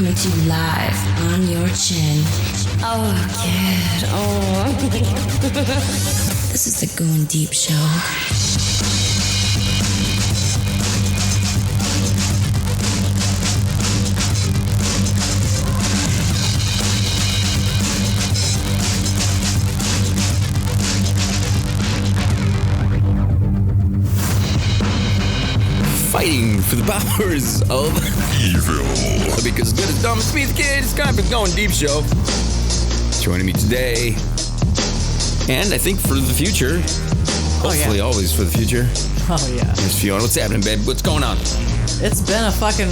coming to you live on your chin. Oh, kid. Oh. This is the Goin Deep Show. Fighting for the powers of evil. Because good as dumb as me, the kid, it's kind of Goin Deep Show. Joining me today, and I think for the future, hopefully always for the future. Oh yeah. Miss Fiona, what's happening, babe? What's going on? It's been a fucking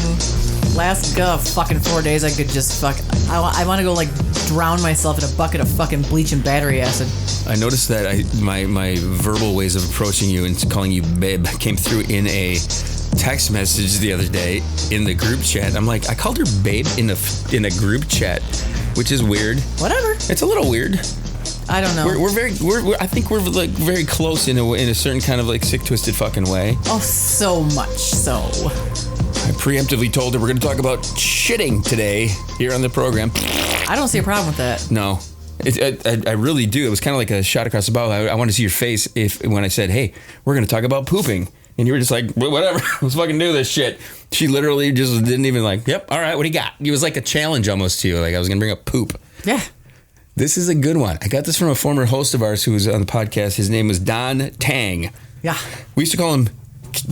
fucking 4 days. I could just I want to go like drown myself in a bucket of fucking bleach and battery acid. I noticed that my verbal ways of approaching you and calling you babe came through in a text message the other day in the group chat. I'm like, I called her babe in a group chat, which is weird. Whatever. It's a little weird. I don't know. I think we're like very close in a certain kind of like sick, twisted fucking way. Oh, so much so. I preemptively told her we're going to talk about shitting today here on the program. I don't see a problem with that. No. I really do. It was kind of like a shot across the bow. I want to see your face when I said, hey, we're going to talk about pooping. And you were just like, well, whatever, let's fucking do this shit. She literally just didn't even like, yep, all right, what do you got? It was like a challenge almost to you. Like I was going to bring up poop. Yeah. This is a good one. I got this from a former host of ours who was on the podcast. His name was Don Tang. Yeah. We used to call him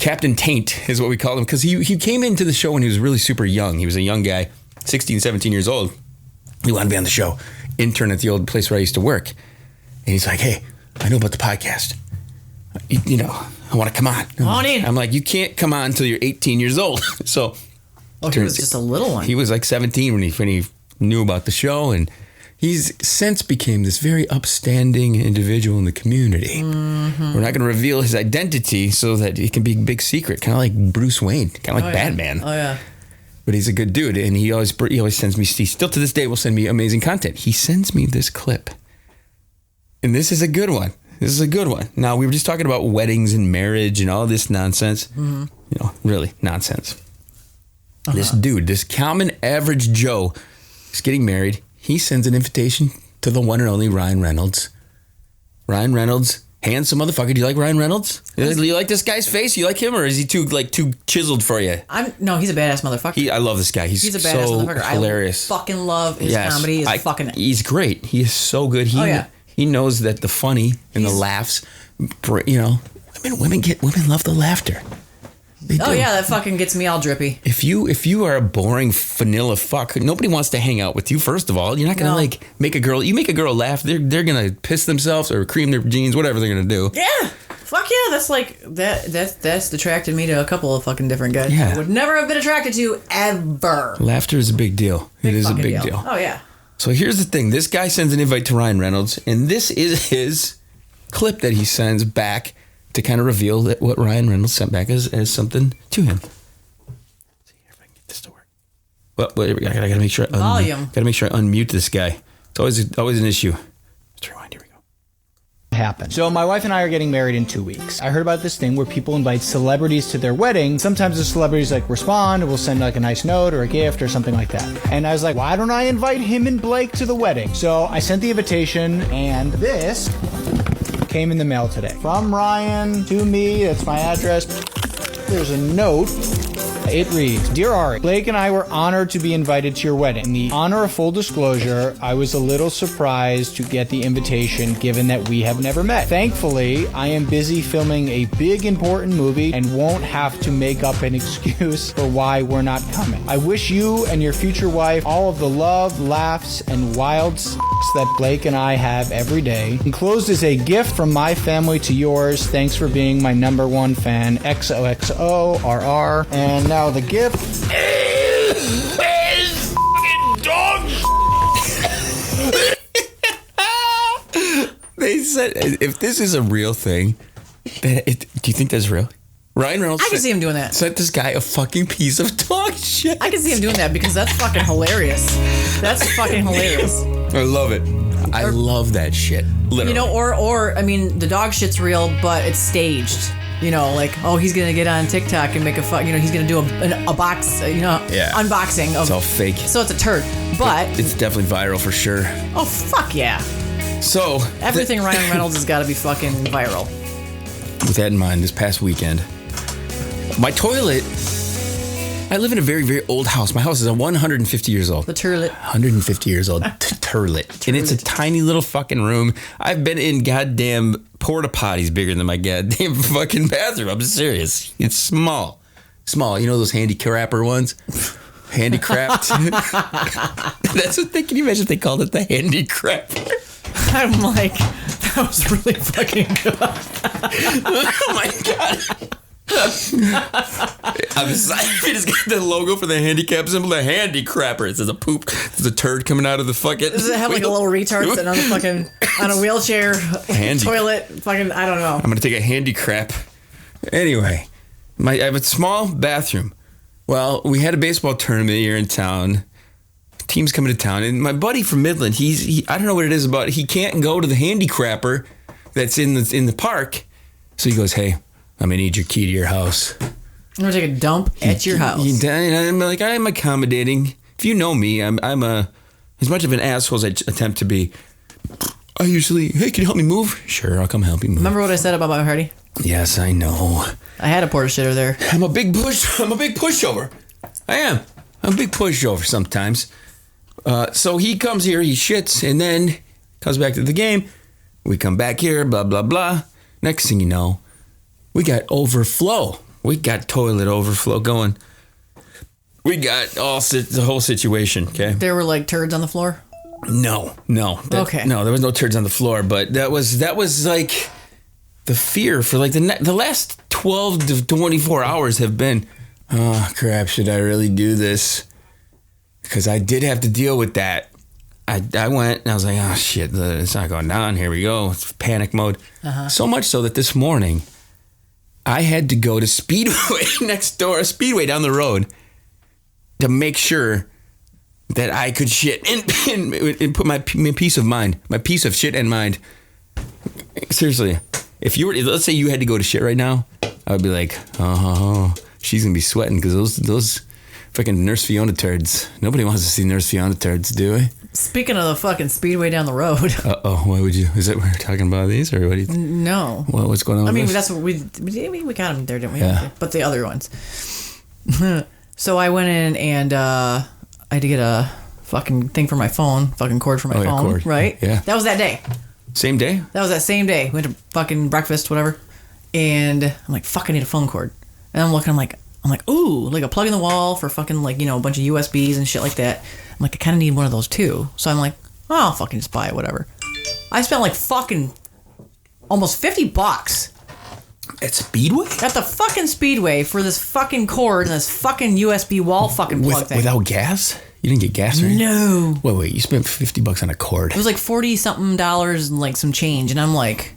Captain Taint is what we called him because he came into the show when he was really super young. He was a young guy, 16, 17 years old. He wanted to be on the show. Intern at the old place where I used to work. And he's like, hey, I know about the podcast. You know, I want to come on. Come on in. I'm like, you can't come on until you're 18 years old. So, he was just a little one. He was like 17 when he knew about the show, and he's since became this very upstanding individual in the community. Mm-hmm. We're not going to reveal his identity so that it can be a big secret, kind of like Bruce Wayne, kind of like Batman. Oh yeah. But he's a good dude, and he always sends me. He still to this day will send me amazing content. He sends me this clip, and this is a good one. This is a good one. Now, we were just talking about weddings and marriage and all this nonsense. Mm-hmm. You know, really nonsense. Uh-huh. This dude, this common average Joe, is getting married. He sends an invitation to the one and only Ryan Reynolds. Ryan Reynolds, handsome motherfucker. Do you like Ryan Reynolds? Do you like this guy's face? You like him, or is he too chiseled for you? No, he's a badass motherfucker. I love this guy. He's a badass motherfucker. Hilarious. I fucking love his comedy. He's great. He is so good. He knows that the funny and the laughs, you know, women love the laughter. Oh yeah, that fucking gets me all drippy. If you are a boring vanilla fuck, nobody wants to hang out with you. First of all, you're not gonna like make a girl. You make a girl laugh, they're gonna piss themselves or cream their jeans, whatever they're gonna do. Yeah, fuck yeah, that's like that's attracted me to a couple of fucking different guys. Yeah. I would never have been attracted to ever. Laughter is a big deal. It is a big deal. Oh yeah. So here's the thing. This guy sends an invite to Ryan Reynolds, and this is his clip that he sends back to kind of reveal that what Ryan Reynolds sent back as something to him. Let's see if I can get this to work. Well, wait, I gotta make sure. Volume. Gotta make sure I unmute this guy. It's always an issue. Let's rewind. Here we go. Happen. So my wife and I are getting married in 2 weeks. I heard about this thing where people invite celebrities to their wedding. Sometimes the celebrities like respond and will send like a nice note or a gift or something like that. And I was like, why don't I invite him and Blake to the wedding? So I sent the invitation, and this came in the mail today. From Ryan to me, that's my address. There's a note. It reads, Dear Ari, Blake and I were honored to be invited to your wedding. In the honor of full disclosure, I was a little surprised to get the invitation given that we have never met. Thankfully, I am busy filming a big important movie and won't have to make up an excuse for why we're not coming. I wish you and your future wife all of the love, laughs, and wild that Blake and I have every day. Enclosed is a gift from my family to yours. Thanks for being my #1 fan. XOXO RR. And now the gift is fucking dog. They said, if this is a real thing, do you think that's real? Ryan Reynolds. I can see him doing that. Sent this guy a fucking piece of dog shit. I can see him doing that because that's fucking hilarious. That's fucking hilarious. I love it. I love that shit. Literally. You know, or I mean, the dog shit's real, but it's staged. You know, like, oh, he's gonna get on TikTok and make a he's gonna do a box, unboxing. It's all fake. So it's a turd, but it's definitely viral for sure. Oh fuck yeah! So everything Ryan Reynolds has got to be fucking viral. With that in mind, this past weekend, my toilet. I live in a very, very old house. My house is 150 years old. The turlet. 150 years old. Turlet. And it's a tiny little fucking room. I've been in goddamn porta potties bigger than my goddamn fucking bathroom. I'm serious. It's small. Small. You know those handicrapper ones? Handicrapped. That's what can you imagine if they called it the handicrapper? I'm like, that was really fucking good. Oh my God. I'm excited. It's got the logo for the handicap symbol, the handicrapper. It says a poop. There's a turd coming out of the fucking. Does it have like a little retard sitting on the fucking on a wheelchair toilet? Fucking, I don't know. I'm gonna take a handicrap. Anyway, I have a small bathroom. Well, we had a baseball tournament here in town. Team's coming to town, and my buddy from Midland, he I don't know what it is about. He can't go to the handicrapper that's in the park. So he goes, "Hey, I'm gonna need your key to your house. I'm gonna take a dump at your house." And I'm like, I'm accommodating. If you know me, I'm as much of an asshole as I attempt to be. I usually, hey, can you help me move? Sure, I'll come help you move. Remember what I said about my party? Yes, I know. I had a porta shitter there. I'm a big pushover. I am. I'm a big pushover sometimes. So he comes here, he shits, and then comes back to the game. We come back here, blah, blah, blah. Next thing you know, we got overflow. We got toilet overflow going. We got the whole situation, okay? There were like turds on the floor? No. Okay. No, there was no turds on the floor, but that was like the fear for like the last 12 to 24 hours have been, oh crap, should I really do this? Because I did have to deal with that. I went and I was like, oh shit, it's not going down. Here we go. It's panic mode. So much so that this morning I had to go to Speedway next door, Speedway down the road, to make sure that I could shit and put my peace of mind, my piece of shit and mind. Seriously, let's say you had to go to shit right now, I would be like, oh, she's gonna be sweating because those fucking Nurse Fiona turds. Nobody wants to see Nurse Fiona turds, do we? Speaking of the fucking Speedway down the road. Why would you? Is that what we're talking about these, or what? Do you No. What's going on? I mean, with that's what we got them there, didn't we? Yeah. But the other ones. So I went in and I had to get a fucking thing for my phone, fucking cord for my phone, cord. right? Yeah. That was that day. Same day? That was that same day. Went to fucking breakfast, whatever. And I'm like, fuck, I need a phone cord. And I'm looking, I'm like, ooh, like a plug in the wall for fucking like, a bunch of USBs and shit like that. I'm like, I kind of need one of those too. So I'm like, oh, I'll fucking just buy it, whatever. I spent like fucking almost $50 at Speedway? At the fucking Speedway for this fucking cord and this fucking USB wall fucking plug thing. Without gas? You didn't get gas or anything? No. Wait, you spent $50 on a cord. It was like $40-something and like some change. And I'm like...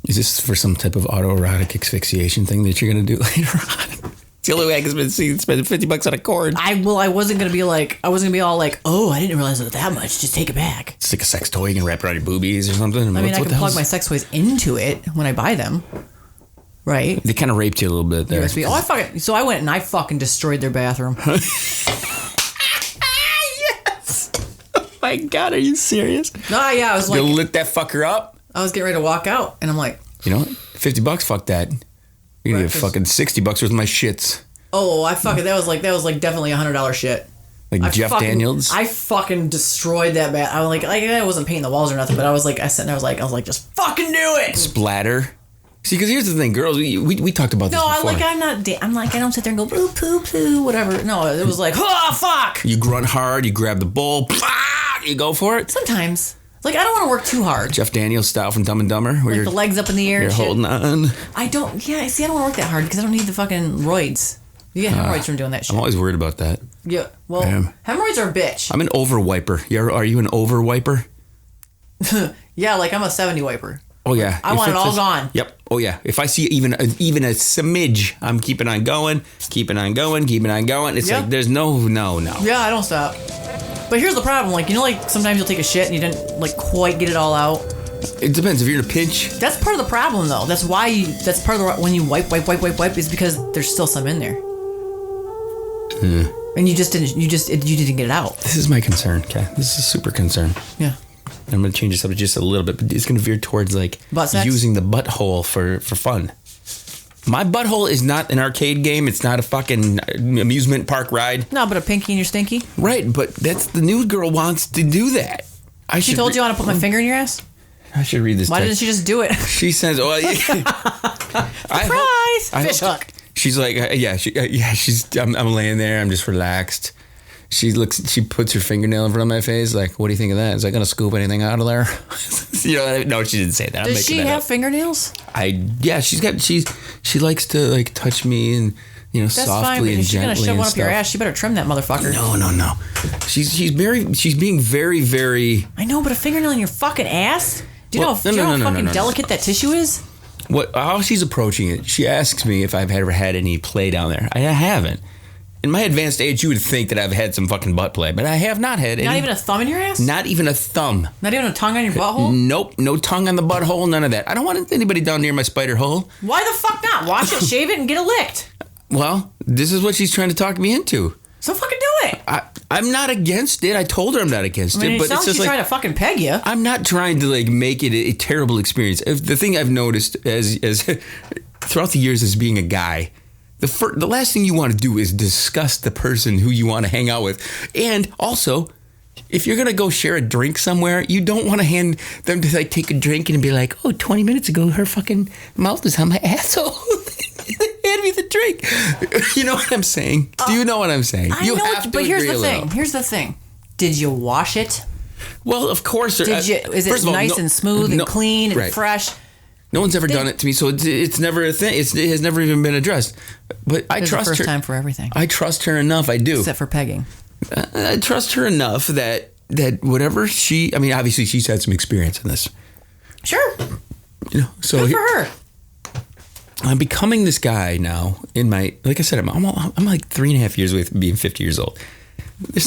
Is this for some type of autoerotic asphyxiation thing that you're going to do later on? It's the only way I can spend $50 on a cord. I wasn't going to be like... I wasn't going to be all like, oh, I didn't realize it was that much. Just take it back. It's like a sex toy. You can wrap it around your boobies or something. I mean, I can plug my sex toys into it when I buy them. Right? They kind of raped you a little bit there. USB. Oh, so I went and I fucking destroyed their bathroom. Yes! Oh my God, are you serious? No, yeah, I was like... You lit that fucker up? I was getting ready to walk out, and I'm like... You know what? $50, fuck that. You're going to get fucking $60 worth of my shits. Oh, that was definitely $100 shit. Like Jeff Daniels? I fucking destroyed that bath. I was like, I wasn't painting the walls or nothing, but I was sitting there, I was like, just fucking do it! Splatter. See, because here's the thing, girls, we talked about this before. No, I don't sit there and go, poo, poo, poo, whatever. No, it was like, oh, fuck! You grunt hard, you grab the bowl, you go for it. Sometimes. Like, I don't want to work too hard. Jeff Daniels style from Dumb and Dumber. Where like the legs up in the air You're holding on. I don't want to work that hard because I don't need the fucking roids. You get hemorrhoids from doing that shit. I'm always worried about that. Yeah, well, hemorrhoids are a bitch. I'm an over wiper. Are you an over wiper? Yeah, like I'm a 70 wiper. Oh yeah, I want it all gone. Yep. Oh yeah. If I see even a smidge, I'm keeping on going. It's like there's no. Yeah, I don't stop. But here's the problem. Like, like sometimes you'll take a shit and you didn't like quite get it all out. It depends. If you're in a pinch. That's part of the problem, though. That's why that's part of when you wipe is because there's still some in there. And you didn't get it out. This is my concern, okay? This is super concern. Yeah. I'm going to change this up just a little bit, but it's going to veer towards like using the butthole for fun. My butthole is not an arcade game. It's not a fucking amusement park ride. No, but a pinky in your stinky. Right, but that's the new girl wants to do that. She told you I want to put my finger in your ass? I should read this. Why didn't she just do it? She says, "Oh, yeah." Surprise! Fish hook. She's like, I'm laying there. I'm just relaxed. She puts her fingernail in front of my face. Like, what do you think of that? Is that gonna scoop anything out of there? No, she didn't say that. Does she have fingernails? She likes to like touch me and That's softly fine, but and if she's gonna gently shove and one up your stuff. ass, you better trim that motherfucker. No. She's being very, very. I know, but a fingernail in your fucking ass? Do you know how fucking delicate that tissue is? How she's approaching it, she asks me if I've ever had any play down there. I haven't. In my advanced age, you would think that I've had some fucking butt play, but I have not had any. Not even a thumb in your ass? Not even a thumb. Not even a tongue on your butthole? Nope. No tongue on the butthole, none of that. I don't want anybody down near my spider hole. Why the fuck not? Wash it, shave it, and get it licked. Well, this is what she's trying to talk me into. So fucking do it. I'm not against it. I told her I'm not against it. But it's just like trying to fucking peg you. I'm not trying to like make it a terrible experience. The thing I've noticed as throughout the years as being a guy, the last thing you want to do is discuss the person who you want to hang out with. And also, if you're going to go share a drink somewhere, you don't want to hand them to like take a drink and be like, 20 minutes ago, her fucking mouth was on my asshole. Hand me the drink. You know what I'm saying? Do you know what I'm saying? I know, but here's the thing. Did you wash it? Well, of course. Is it nice and smooth and clean and fresh? No one's ever done it to me, so it's never a thing. It has never even been addressed. But I trust her. There's a first time for everything. I trust her enough. I do. Except for pegging. I trust her enough that whatever obviously she's had some experience in this. Sure. So good for her. I'm becoming this guy now. Like I said, I'm like 3.5 years away from being 50 years old.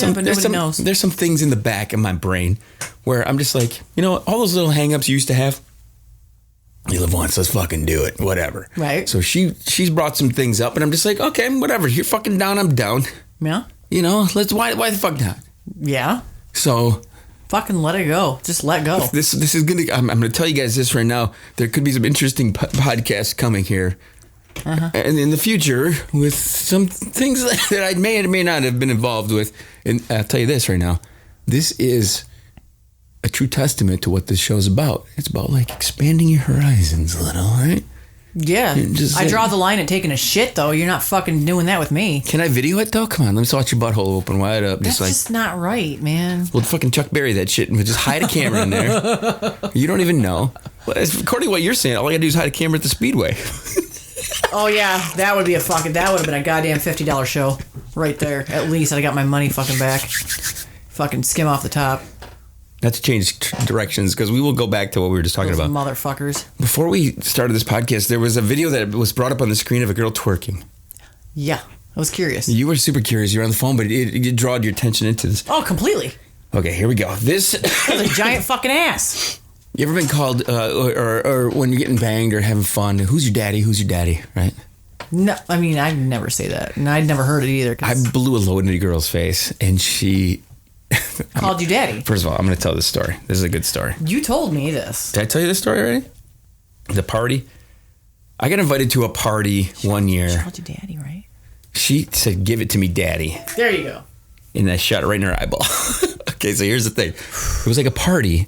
Nobody knows. There's some things in the back of my brain where I'm just like, all those little hang-ups you used to have. You live once, let's fucking do it. Whatever. Right. So she's brought some things up, and I'm just like, okay, whatever. You're fucking down, I'm down. Yeah. Why the fuck not? Yeah. So fucking let it go. Just let go. This is gonna. I'm gonna tell you guys this right now. There could be some interesting podcasts coming here, and in the future with some things that I may or may not have been involved with. And I'll tell you this right now. This is a true testament to what this show's about. It's about like expanding your horizons a little, right? Yeah. I draw the line at taking a shit, though. You're not fucking doing that with me. Can I video it, though? Come on, let me watch your butthole open wide up. That's just not right, man. We'll fucking Chuck Berry that shit and we'll just hide a camera in there. You don't even know. Well, according to what you're saying, all I gotta do is hide a camera at the speedway. Oh, yeah. That would have been a goddamn $50 show right there. At least I got my money fucking back. Fucking skim off the top. Not to change directions, because we will go back to what we were just talking about. Motherfuckers. Before we started this podcast, there was a video that was brought up on the screen of a girl twerking. Yeah, I was curious. You were super curious. You were on the phone, but it drawed your attention into this. Oh, completely. Okay, here we go. This was a giant fucking ass. You ever been called, or when you're getting banged or having fun, who's your daddy? Who's your daddy, right? No, I mean, I'd never say that. And I'd never heard it either. I blew a load into a girl's face, and she... called you daddy. First of all, I'm going to tell this story. This is a good story. You told me this. Did I tell you this story already? The party? I got invited to a party one year. She called you daddy, right? She said, give it to me, daddy. There you go. And I shot it right in her eyeball. Okay, so here's the thing. It was like a party.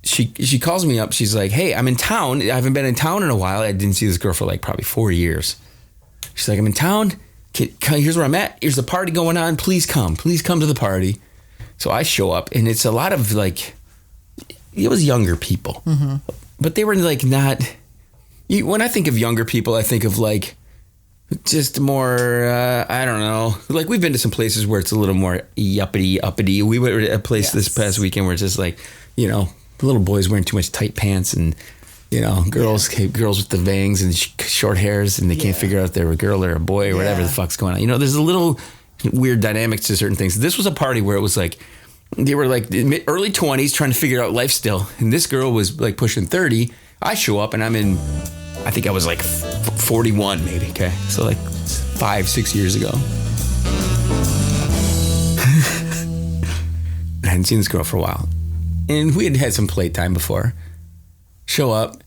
She calls me up. She's like, hey, I'm in town. I haven't been in town in a while. I didn't see this girl for like probably 4 years. She's like, I'm in town. Here's where I'm at. Here's the party going on. Please come to the party. So I show up, and it's a lot of like, it was younger people, but they were like not. When I think of younger people, I think of like just more. I don't know. Like we've been to some places where it's a little more uppity. We were at a place this past weekend where it's just like, little boys wearing too much tight pants and. Girls with the bangs and short hairs, and they can't figure out if they're a girl or a boy or whatever the fuck's going on. There's a little weird dynamics to certain things. This was a party where it was like They were like early 20s trying to figure out life still. And this girl was like pushing 30. I show up and I think I was like 41 maybe, okay? So like 5-6 years ago. I hadn't seen this girl for a while. And we had some playtime before. Show up.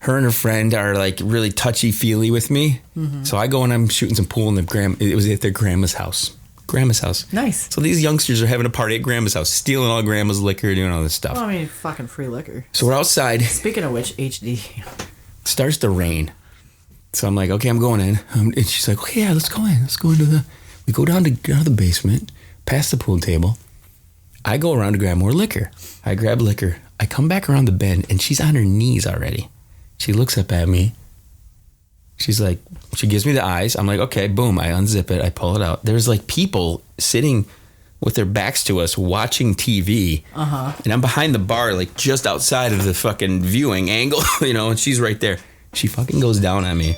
Her and her friend are like really touchy-feely with me. Mm-hmm. So I go and I'm shooting some pool in it was at their grandma's house. Grandma's house. Nice. So these youngsters are having a party at grandma's house, stealing all grandma's liquor, doing all this stuff. Well, I mean, fucking free liquor. So we're outside. Speaking of which, HD. Starts to rain. So I'm like, okay, I'm going in. And she's like, okay, yeah, let's go in. Let's go into we go down to the basement, past the pool table. I go around to grab more liquor. I grab liquor. I come back around the bend and she's on her knees already. She looks up at me. She's like, she gives me the eyes. I'm like, okay, boom. I unzip it. I pull it out. There's like people sitting with their backs to us watching TV. Uh-huh. And I'm behind the bar, like just outside of the fucking viewing angle, and she's right there. She fucking goes down on me.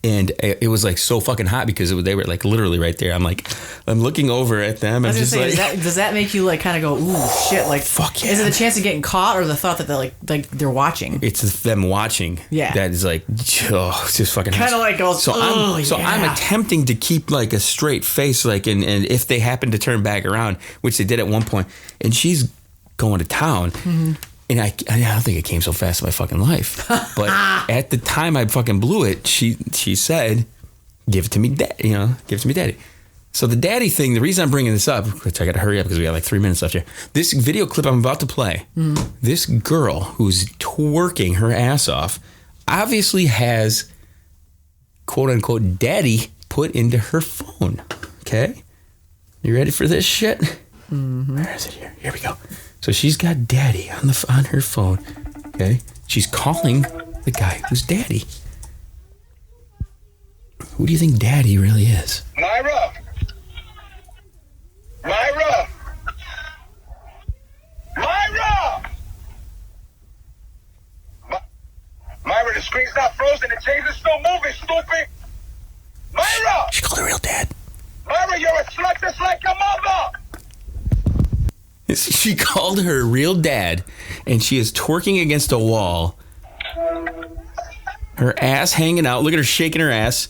And it was like so fucking hot because they were like literally right there. I'm looking over at them. I'm just like, does that make you like kind of go, ooh, shit? Like, fuck yeah. Is it the chance of getting caught or the thought that they're watching? It's them watching. Yeah. That is like, it's just fucking kind of like goes, so I'm attempting to keep like a straight face, like, and if they happen to turn back around, which they did at one point, and she's going to town. Mm-hmm. And I don't think it came so fast in my fucking life. But at the time I fucking blew it, she said, give it to me, give it to me, daddy. So the daddy thing, the reason I'm bringing this up, which I got to hurry up because we got like 3 minutes left here. This video clip I'm about to play, this girl who's twerking her ass off obviously has, quote unquote, daddy put into her phone. Okay? You ready for this shit? Mm-hmm. Where is it here? Here we go. So she's got daddy on her phone, okay? She's calling the guy who's daddy. Who do you think daddy really is? Myra! Myra! Myra! Myra, the screen's not frozen. The change is still moving, stupid! Myra! She called her real dad. Myra, you're a slut just like your mother! She called her real dad, and she is twerking against a wall. Her ass hanging out. Look at her shaking her ass.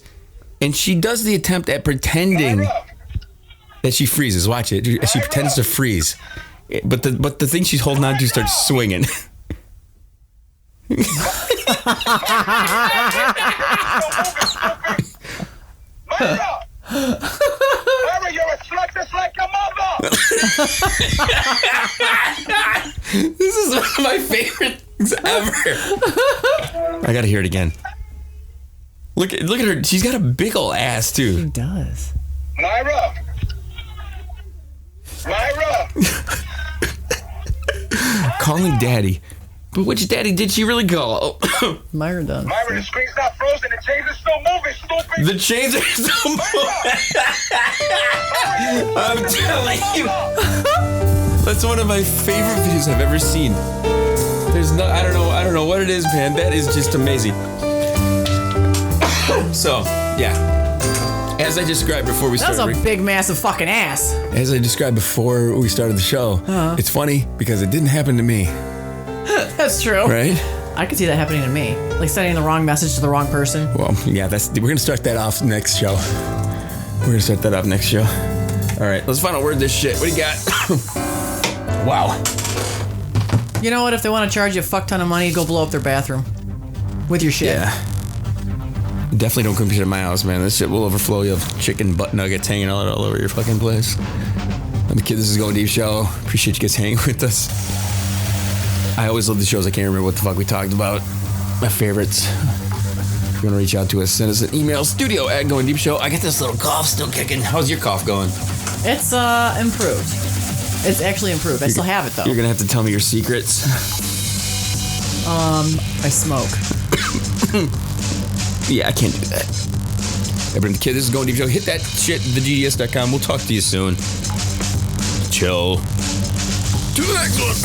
And she does the attempt at pretending that she freezes. Watch it. She pretends to freeze. But the thing she's holding on to starts swinging. Myra, you're a slut just like your mother! This is one of my favorite things ever. I gotta hear it again. Look at her. She's got a big ol' ass too. She does. Myra! Myra! Calling daddy. But which daddy did she really call? Oh. Myra does. Myra, the screen's not frozen. The chains are still moving, stupid. The chains are still moving. I'm telling you. That's one of my favorite videos I've ever seen. I don't know what it is, man. That is just amazing. So, yeah. As I described before we started. That's a big, massive fucking ass. As I described before we started the show, It's funny because it didn't happen to me. That's true. Right? I could see that happening to me. Like sending the wrong message to the wrong person. Well, yeah, we're going to start that off next show. All right, let's find out where this shit. What do you got? Wow. You know what? If they want to charge you a fuck ton of money, go blow up their bathroom with your shit. Yeah. Definitely don't come to my house, man. This shit will overflow. You have chicken butt nuggets hanging all over your fucking place. I'm the kid. This is Goin Deep Show. Appreciate you guys hanging with us. I always love the shows. I can't remember what the fuck we talked about. My favorites. If you want to reach out to us, send us an email. studio@Goin Deep Show. I got this little cough still kicking. How's your cough going? It's improved. It's actually improved. I still have it though. You're gonna have to tell me your secrets. I smoke. Yeah, I can't do that. Everyone, the kid, this is Goin Deep Show. Hit that shit, thegds.com. We'll talk to you soon. Chill. To the next one.